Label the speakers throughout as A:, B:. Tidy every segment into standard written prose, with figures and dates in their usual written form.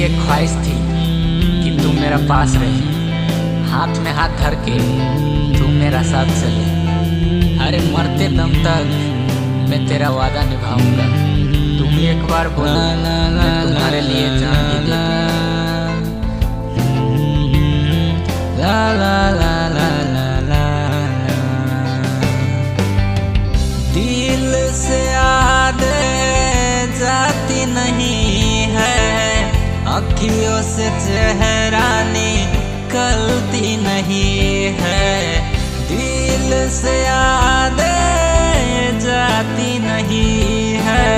A: ये ख्वाहिश थी कि तू मेरा पास रहे, हाथ में हाथ धर के तू मेरा साथ चले। अरे मरते दम तक मैं तेरा वादा निभाऊंगा। तुम एक बार बोलो मैं तुम्हारे लिए जान भी दे दूं। ला ला ला ला ला ला दिल से याद जाती नहीं है, अखियों से चेहरा निकलती नहीं है। दिल से याद जाती नहीं है,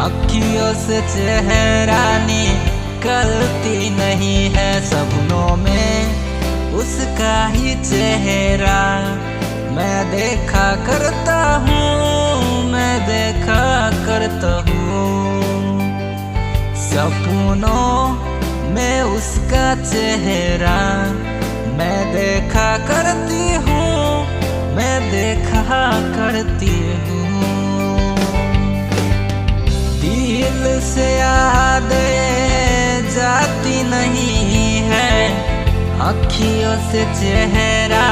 A: अखियों से चेहरा निकलती नहीं है। सपनों में उसका ही चेहरा मैं देखा करता हूँ, मैं देखा करता हूँ। सपनों में उसका चेहरा मैं देखा करती हूँ, मैं देखा करती हूँ। दिल से याद जाती नहीं है, अखियों से चेहरा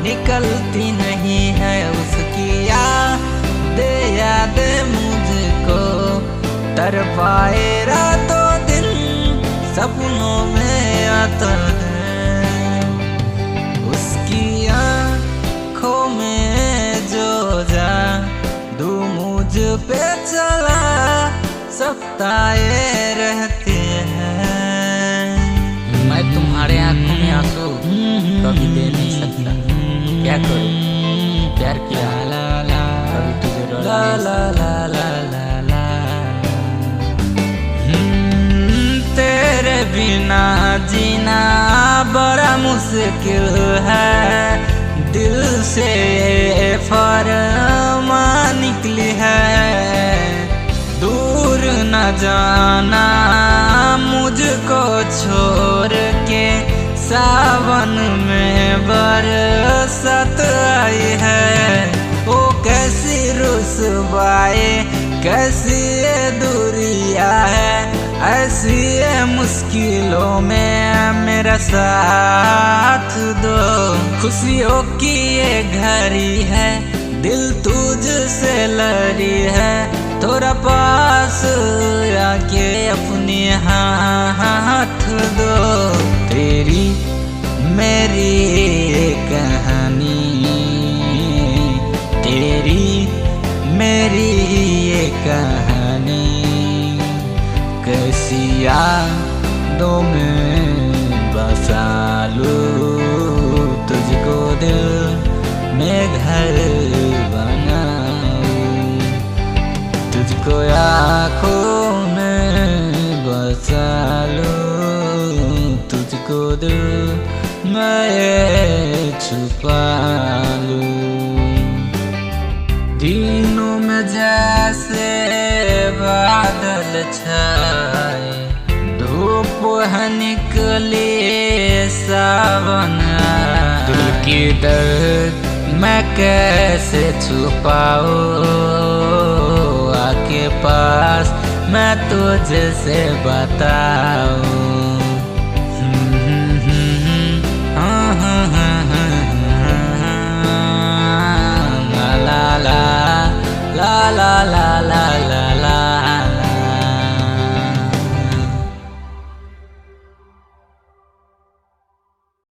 A: निकलती नहीं है। उसकी याद मुझको तड़पाए रातों दिन, सपनों में आता है। उसकी आँखों में जो जादू मुझ पे चला, सताए रहते हैं। मैं तुम्हारे आंखों में आंसू कभी दे नहीं सकता, क्या करूं प्यार किया कभी तुझे रुला नहीं सकता। तेरे बिना जीना बड़ा मुश्किल है, दिल से फरमा निकली है। दूर न जाना मुझको छोड़ के, सावन में बरसात आई है। ओ कैसी रुसवाई, कैसी ये दूरिया है, ऐसी ये मुश्किलों में मेरा साथ दो। खुशियों की ये घड़ी है, दिल तुझसे लड़ी है। थोड़ा पास आके अपने हाथ दो। तेरी मेरी ये कहानी, तेरी मेरी ये कहानी, कैसी यादों में बसा लूं तुझको, दिल में घर बनाऊं। तुझको आँखों में बसा लूं, तुझको दिल में छुपा लूं। दिनों में जैसे बादल छाए, धूप है निकली सावन आए। दिल की दर्द मैं कैसे छुपाऊं, आके पास मैं तुझसे बताऊं। ला ला ला ला ला ला